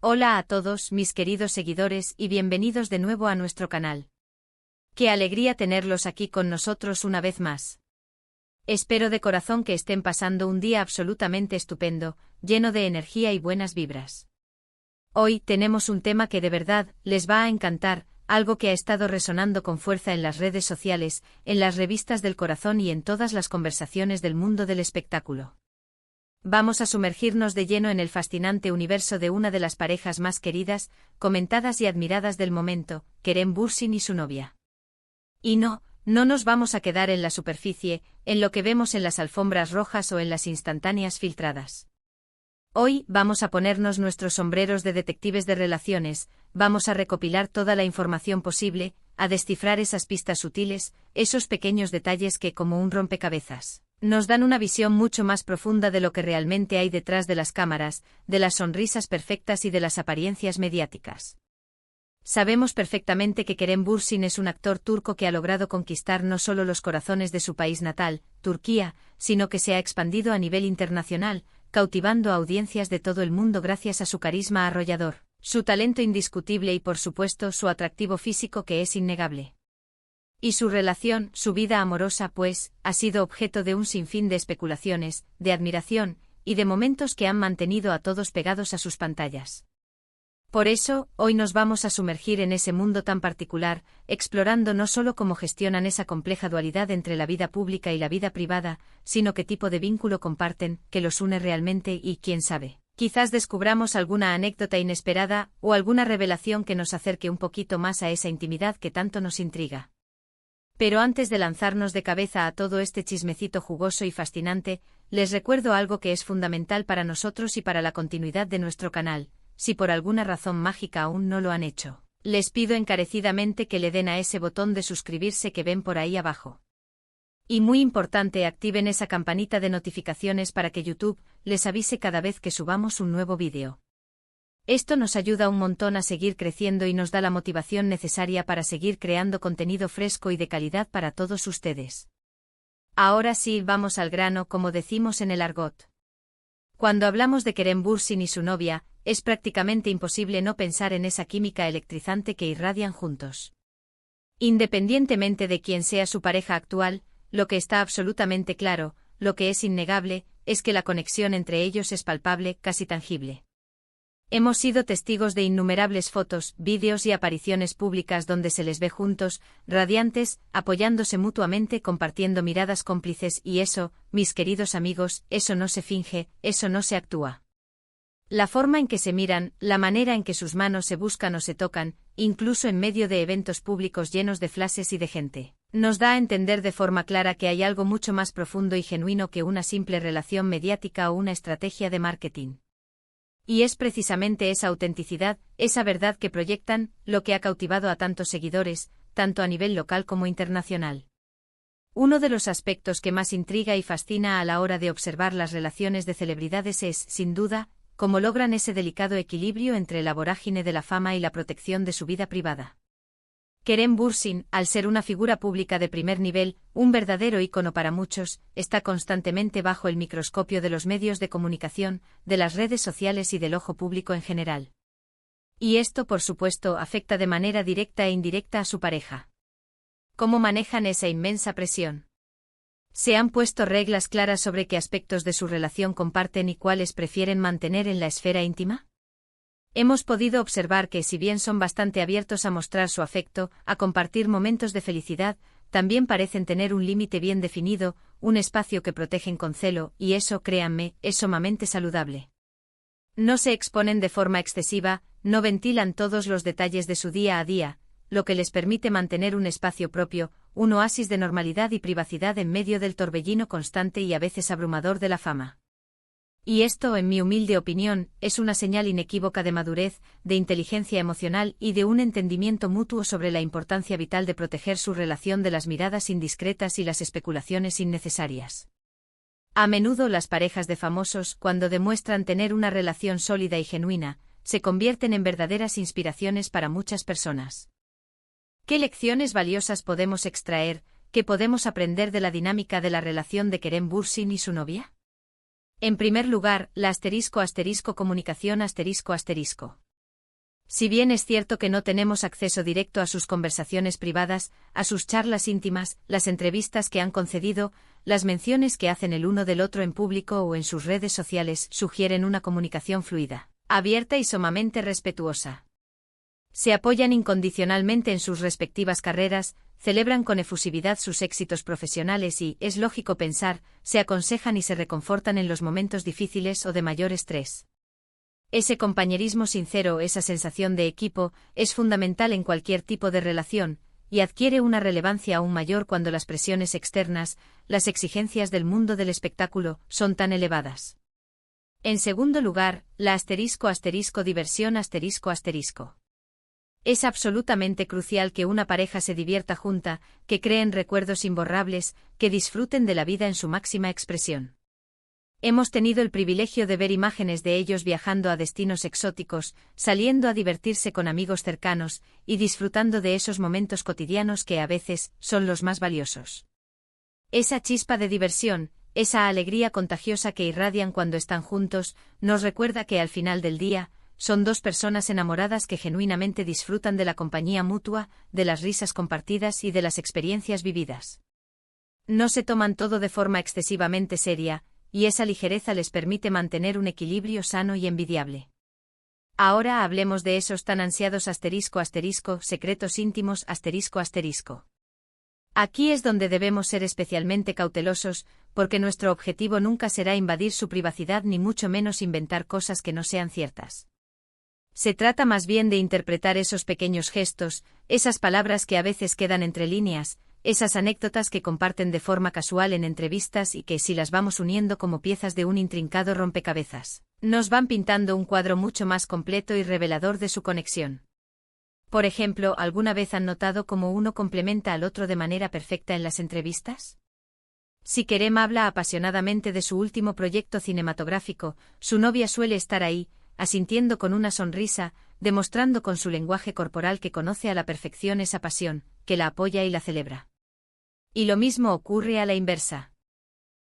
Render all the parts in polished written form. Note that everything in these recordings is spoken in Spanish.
Hola a todos mis queridos seguidores y bienvenidos de nuevo a nuestro canal. Qué alegría tenerlos aquí con nosotros una vez más. Espero de corazón que estén pasando un día absolutamente estupendo, lleno de energía y buenas vibras. Hoy tenemos un tema que de verdad les va a encantar, algo que ha estado resonando con fuerza en las redes sociales, en las revistas del corazón y en todas las conversaciones del mundo del espectáculo. Vamos a sumergirnos de lleno en el fascinante universo de una de las parejas más queridas, comentadas y admiradas del momento, Kerem Bürsin y su novia. Y no nos vamos a quedar en la superficie, en lo que vemos en las alfombras rojas o en las instantáneas filtradas. Hoy vamos a ponernos nuestros sombreros de detectives de relaciones, vamos a recopilar toda la información posible, a descifrar esas pistas sutiles, esos pequeños detalles que, como un rompecabezas, nos dan una visión mucho más profunda de lo que realmente hay detrás de las cámaras, de las sonrisas perfectas y de las apariencias mediáticas. Sabemos perfectamente que Kerem Bürsin es un actor turco que ha logrado conquistar no solo los corazones de su país natal, Turquía, sino que se ha expandido a nivel internacional, cautivando a audiencias de todo el mundo gracias a su carisma arrollador, su talento indiscutible y por supuesto su atractivo físico que es innegable. Y su relación, su vida amorosa pues, ha sido objeto de un sinfín de especulaciones, de admiración, y de momentos que han mantenido a todos pegados a sus pantallas. Por eso, hoy nos vamos a sumergir en ese mundo tan particular, explorando no solo cómo gestionan esa compleja dualidad entre la vida pública y la vida privada, sino qué tipo de vínculo comparten, que los une realmente y, quién sabe, quizás descubramos alguna anécdota inesperada o alguna revelación que nos acerque un poquito más a esa intimidad que tanto nos intriga. Pero antes de lanzarnos de cabeza a todo este chismecito jugoso y fascinante, les recuerdo algo que es fundamental para nosotros y para la continuidad de nuestro canal. Si por alguna razón mágica aún no lo han hecho, les pido encarecidamente que le den a ese botón de suscribirse que ven por ahí abajo. Y muy importante, activen esa campanita de notificaciones para que YouTube les avise cada vez que subamos un nuevo vídeo. Esto nos ayuda un montón a seguir creciendo y nos da la motivación necesaria para seguir creando contenido fresco y de calidad para todos ustedes. Ahora sí, vamos al grano, como decimos en el argot. Cuando hablamos de Kerem Bürsin y su novia, es prácticamente imposible no pensar en esa química electrizante que irradian juntos. Independientemente de quién sea su pareja actual, lo que está absolutamente claro, lo que es innegable, es que la conexión entre ellos es palpable, casi tangible. Hemos sido testigos de innumerables fotos, vídeos y apariciones públicas donde se les ve juntos, radiantes, apoyándose mutuamente, compartiendo miradas cómplices y eso, mis queridos amigos, eso no se finge, eso no se actúa. La forma en que se miran, la manera en que sus manos se buscan o se tocan, incluso en medio de eventos públicos llenos de flashes y de gente, nos da a entender de forma clara que hay algo mucho más profundo y genuino que una simple relación mediática o una estrategia de marketing. Y es precisamente esa autenticidad, esa verdad que proyectan, lo que ha cautivado a tantos seguidores, tanto a nivel local como internacional. Uno de los aspectos que más intriga y fascina a la hora de observar las relaciones de celebridades es, sin duda, cómo logran ese delicado equilibrio entre la vorágine de la fama y la protección de su vida privada. Kerem Bürsin, al ser una figura pública de primer nivel, un verdadero ícono para muchos, está constantemente bajo el microscopio de los medios de comunicación, de las redes sociales y del ojo público en general. Y esto, por supuesto, afecta de manera directa e indirecta a su pareja. ¿Cómo manejan esa inmensa presión? ¿Se han puesto reglas claras sobre qué aspectos de su relación comparten y cuáles prefieren mantener en la esfera íntima? Hemos podido observar que, si bien son bastante abiertos a mostrar su afecto, a compartir momentos de felicidad, también parecen tener un límite bien definido, un espacio que protegen con celo, y eso, créanme, es sumamente saludable. No se exponen de forma excesiva, no ventilan todos los detalles de su día a día, lo que les permite mantener un espacio propio, un oasis de normalidad y privacidad en medio del torbellino constante y a veces abrumador de la fama. Y esto, en mi humilde opinión, es una señal inequívoca de madurez, de inteligencia emocional y de un entendimiento mutuo sobre la importancia vital de proteger su relación de las miradas indiscretas y las especulaciones innecesarias. A menudo las parejas de famosos, cuando demuestran tener una relación sólida y genuina, se convierten en verdaderas inspiraciones para muchas personas. ¿Qué lecciones valiosas podemos extraer, qué podemos aprender de la dinámica de la relación de Kerem Bürsin y su novia? En primer lugar, la *** comunicación ***. Si bien es cierto que no tenemos acceso directo a sus conversaciones privadas, a sus charlas íntimas, las entrevistas que han concedido, las menciones que hacen el uno del otro en público o en sus redes sociales sugieren una comunicación fluida, abierta y sumamente respetuosa. Se apoyan incondicionalmente en sus respectivas carreras, celebran con efusividad sus éxitos profesionales y, es lógico pensar, se aconsejan y se reconfortan en los momentos difíciles o de mayor estrés. Ese compañerismo sincero, esa sensación de equipo, es fundamental en cualquier tipo de relación, y adquiere una relevancia aún mayor cuando las presiones externas, las exigencias del mundo del espectáculo, son tan elevadas. En segundo lugar, la diversión. Es absolutamente crucial que una pareja se divierta junta, que creen recuerdos imborrables, que disfruten de la vida en su máxima expresión. Hemos tenido el privilegio de ver imágenes de ellos viajando a destinos exóticos, saliendo a divertirse con amigos cercanos, y disfrutando de esos momentos cotidianos que a veces son los más valiosos. Esa chispa de diversión, esa alegría contagiosa que irradian cuando están juntos, nos recuerda que al final del día, son dos personas enamoradas que genuinamente disfrutan de la compañía mutua, de las risas compartidas y de las experiencias vividas. No se toman todo de forma excesivamente seria, y esa ligereza les permite mantener un equilibrio sano y envidiable. Ahora hablemos de esos tan ansiados secretos íntimos. Aquí es donde debemos ser especialmente cautelosos, porque nuestro objetivo nunca será invadir su privacidad ni mucho menos inventar cosas que no sean ciertas. Se trata más bien de interpretar esos pequeños gestos, esas palabras que a veces quedan entre líneas, esas anécdotas que comparten de forma casual en entrevistas y que, si las vamos uniendo como piezas de un intrincado rompecabezas, nos van pintando un cuadro mucho más completo y revelador de su conexión. Por ejemplo, ¿alguna vez han notado cómo uno complementa al otro de manera perfecta en las entrevistas? Si Kerem habla apasionadamente de su último proyecto cinematográfico, su novia suele estar ahí, asintiendo con una sonrisa, demostrando con su lenguaje corporal que conoce a la perfección esa pasión, que la apoya y la celebra. Y lo mismo ocurre a la inversa.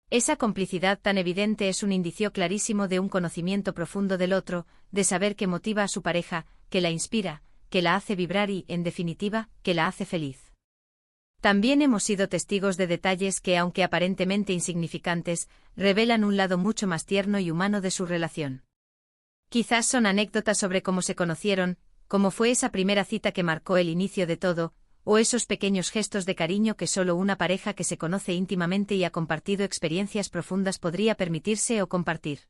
Esa complicidad tan evidente es un indicio clarísimo de un conocimiento profundo del otro, de saber que motiva a su pareja, que la inspira, que la hace vibrar y, en definitiva, que la hace feliz. También hemos sido testigos de detalles que, aunque aparentemente insignificantes, revelan un lado mucho más tierno y humano de su relación. Quizás son anécdotas sobre cómo se conocieron, cómo fue esa primera cita que marcó el inicio de todo, o esos pequeños gestos de cariño que solo una pareja que se conoce íntimamente y ha compartido experiencias profundas podría permitirse o compartir.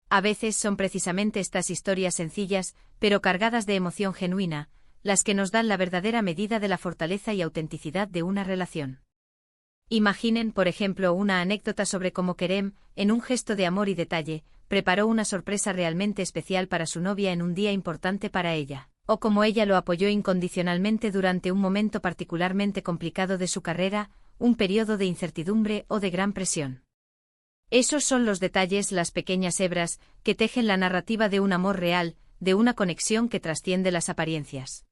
A veces son precisamente estas historias sencillas, pero cargadas de emoción genuina, las que nos dan la verdadera medida de la fortaleza y autenticidad de una relación. Imaginen, por ejemplo, una anécdota sobre cómo Kerem, en un gesto de amor y detalle, preparó una sorpresa realmente especial para su novia en un día importante para ella, o cómo ella lo apoyó incondicionalmente durante un momento particularmente complicado de su carrera, un periodo de incertidumbre o de gran presión. Esos son los detalles, las pequeñas hebras, que tejen la narrativa de un amor real, de una conexión que trasciende las apariencias.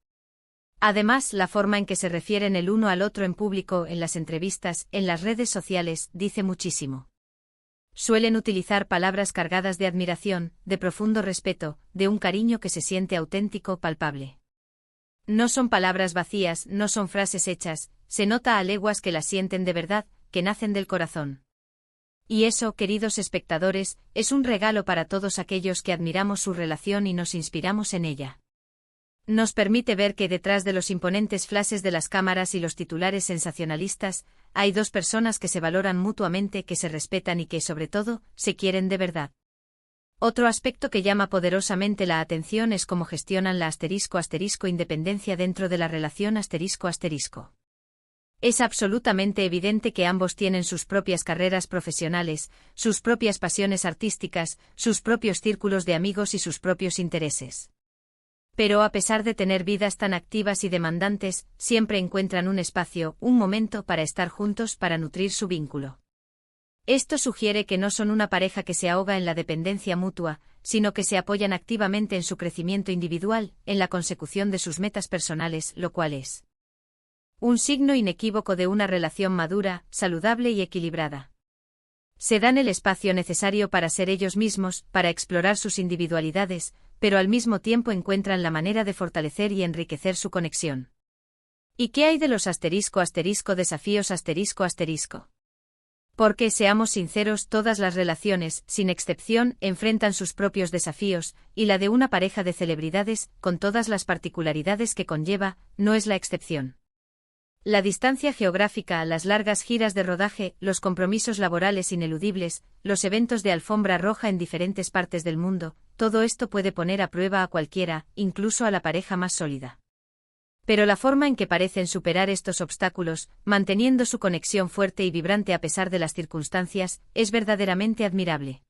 Además, la forma en que se refieren el uno al otro en público, en las entrevistas, en las redes sociales, dice muchísimo. Suelen utilizar palabras cargadas de admiración, de profundo respeto, de un cariño que se siente auténtico, palpable. No son palabras vacías, no son frases hechas, se nota a leguas que las sienten de verdad, que nacen del corazón. Y eso, queridos espectadores, es un regalo para todos aquellos que admiramos su relación y nos inspiramos en ella. Nos permite ver que detrás de los imponentes flashes de las cámaras y los titulares sensacionalistas, hay dos personas que se valoran mutuamente, que se respetan y que, sobre todo, se quieren de verdad. Otro aspecto que llama poderosamente la atención es cómo gestionan la independencia dentro de la relación. Es absolutamente evidente que ambos tienen sus propias carreras profesionales, sus propias pasiones artísticas, sus propios círculos de amigos y sus propios intereses. Pero a pesar de tener vidas tan activas y demandantes, siempre encuentran un espacio, un momento para estar juntos, para nutrir su vínculo. Esto sugiere que no son una pareja que se ahoga en la dependencia mutua, sino que se apoyan activamente en su crecimiento individual, en la consecución de sus metas personales, lo cual es un signo inequívoco de una relación madura, saludable y equilibrada. Se dan el espacio necesario para ser ellos mismos, para explorar sus individualidades, pero al mismo tiempo encuentran la manera de fortalecer y enriquecer su conexión. ¿Y qué hay de los desafíos? Porque, seamos sinceros, todas las relaciones, sin excepción, enfrentan sus propios desafíos, y la de una pareja de celebridades, con todas las particularidades que conlleva, no es la excepción. La distancia geográfica, las largas giras de rodaje, los compromisos laborales ineludibles, los eventos de alfombra roja en diferentes partes del mundo, todo esto puede poner a prueba a cualquiera, incluso a la pareja más sólida. Pero la forma en que parecen superar estos obstáculos, manteniendo su conexión fuerte y vibrante a pesar de las circunstancias, es verdaderamente admirable.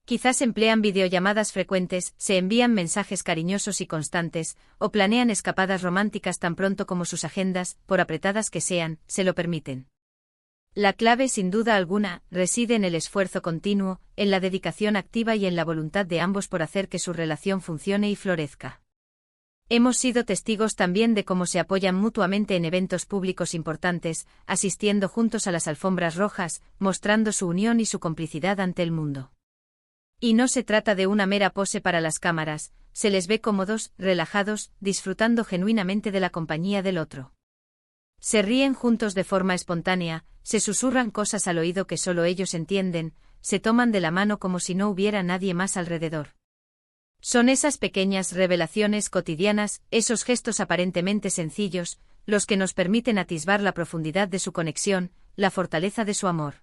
Quizás emplean videollamadas frecuentes, se envían mensajes cariñosos y constantes, o planean escapadas románticas tan pronto como sus agendas, por apretadas que sean, se lo permiten. La clave, sin duda alguna, reside en el esfuerzo continuo, en la dedicación activa y en la voluntad de ambos por hacer que su relación funcione y florezca. Hemos sido testigos también de cómo se apoyan mutuamente en eventos públicos importantes, asistiendo juntos a las alfombras rojas, mostrando su unión y su complicidad ante el mundo. Y no se trata de una mera pose para las cámaras, se les ve cómodos, relajados, disfrutando genuinamente de la compañía del otro. Se ríen juntos de forma espontánea, se susurran cosas al oído que solo ellos entienden, se toman de la mano como si no hubiera nadie más alrededor. Son esas pequeñas revelaciones cotidianas, esos gestos aparentemente sencillos, los que nos permiten atisbar la profundidad de su conexión, la fortaleza de su amor.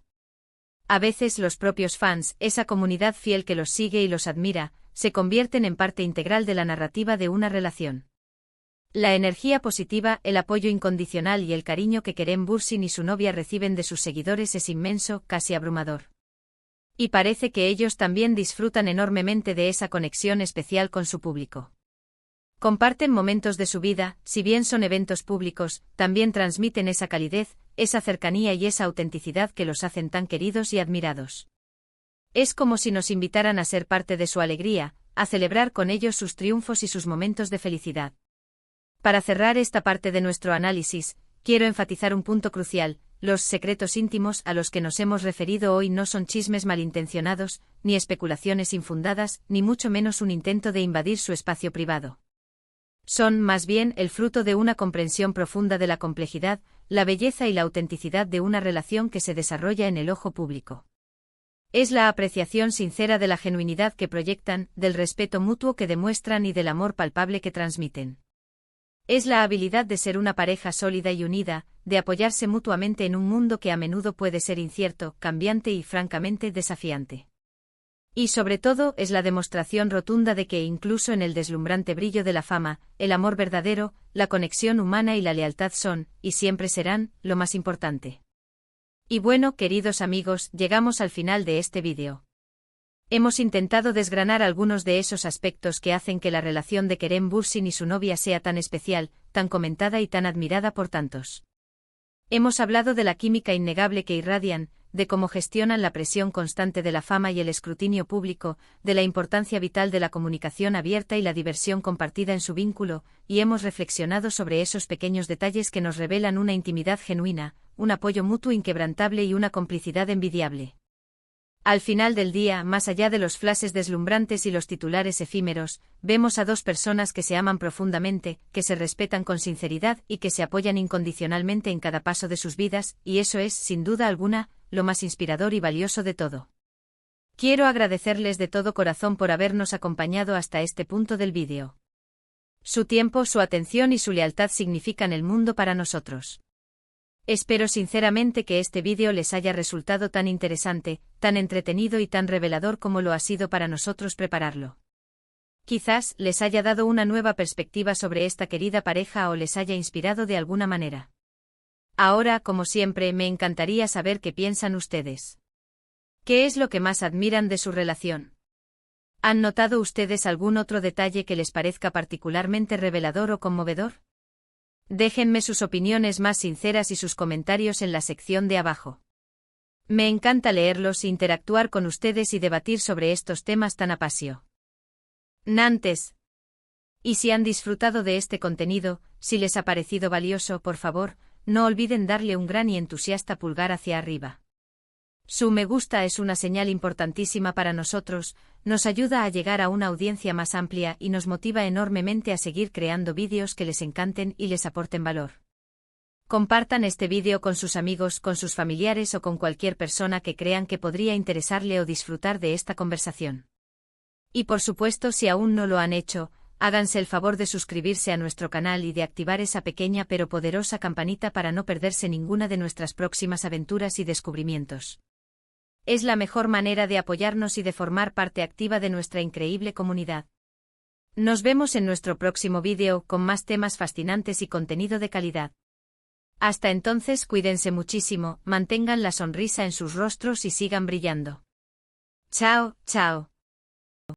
A veces los propios fans, esa comunidad fiel que los sigue y los admira, se convierten en parte integral de la narrativa de una relación. La energía positiva, el apoyo incondicional y el cariño que Kerem Bürsin y su novia reciben de sus seguidores es inmenso, casi abrumador. Y parece que ellos también disfrutan enormemente de esa conexión especial con su público. Comparten momentos de su vida, si bien son eventos públicos, también transmiten esa calidez, esa cercanía y esa autenticidad que los hacen tan queridos y admirados. Es como si nos invitaran a ser parte de su alegría, a celebrar con ellos sus triunfos y sus momentos de felicidad. Para cerrar esta parte de nuestro análisis, quiero enfatizar un punto crucial: los secretos íntimos a los que nos hemos referido hoy no son chismes malintencionados, ni especulaciones infundadas, ni mucho menos un intento de invadir su espacio privado. Son, más bien, el fruto de una comprensión profunda de la complejidad, la belleza y la autenticidad de una relación que se desarrolla en el ojo público. Es la apreciación sincera de la genuinidad que proyectan, del respeto mutuo que demuestran y del amor palpable que transmiten. Es la habilidad de ser una pareja sólida y unida, de apoyarse mutuamente en un mundo que a menudo puede ser incierto, cambiante y francamente desafiante. Y sobre todo es la demostración rotunda de que incluso en el deslumbrante brillo de la fama, el amor verdadero, la conexión humana y la lealtad son, y siempre serán, lo más importante. Y bueno, queridos amigos, llegamos al final de este vídeo. Hemos intentado desgranar algunos de esos aspectos que hacen que la relación de Kerem Bürsin y su novia sea tan especial, tan comentada y tan admirada por tantos. Hemos hablado de la química innegable que irradian, de cómo gestionan la presión constante de la fama y el escrutinio público, de la importancia vital de la comunicación abierta y la diversión compartida en su vínculo, y hemos reflexionado sobre esos pequeños detalles que nos revelan una intimidad genuina, un apoyo mutuo inquebrantable y una complicidad envidiable. Al final del día, más allá de los flashes deslumbrantes y los titulares efímeros, vemos a dos personas que se aman profundamente, que se respetan con sinceridad y que se apoyan incondicionalmente en cada paso de sus vidas, y eso es, sin duda alguna, lo más inspirador y valioso de todo. Quiero agradecerles de todo corazón por habernos acompañado hasta este punto del vídeo. Su tiempo, su atención y su lealtad significan el mundo para nosotros. Espero sinceramente que este vídeo les haya resultado tan interesante, tan entretenido y tan revelador como lo ha sido para nosotros prepararlo. Quizás les haya dado una nueva perspectiva sobre esta querida pareja o les haya inspirado de alguna manera. Ahora, como siempre, me encantaría saber qué piensan ustedes. ¿Qué es lo que más admiran de su relación? ¿Han notado ustedes algún otro detalle que les parezca particularmente revelador o conmovedor? Déjenme sus opiniones más sinceras y sus comentarios en la sección de abajo. Me encanta leerlos, interactuar con ustedes y debatir sobre estos temas tan apasionantes. Y si han disfrutado de este contenido, si les ha parecido valioso, por favor, no olviden darle un gran y entusiasta pulgar hacia arriba. Su me gusta es una señal importantísima para nosotros, Nos ayuda a llegar a una audiencia más amplia y nos motiva enormemente a seguir creando vídeos que les encanten y les aporten valor. Compartan este vídeo con sus amigos, con sus familiares o con cualquier persona que crean que podría interesarle o disfrutar de esta conversación. Y por supuesto, si aún no lo han hecho, háganse el favor de suscribirse a nuestro canal y de activar esa pequeña pero poderosa campanita para no perderse ninguna de nuestras próximas aventuras y descubrimientos. Es la mejor manera de apoyarnos y de formar parte activa de nuestra increíble comunidad. Nos vemos en nuestro próximo vídeo con más temas fascinantes y contenido de calidad. Hasta entonces, cuídense muchísimo, mantengan la sonrisa en sus rostros y sigan brillando. Chao, chao.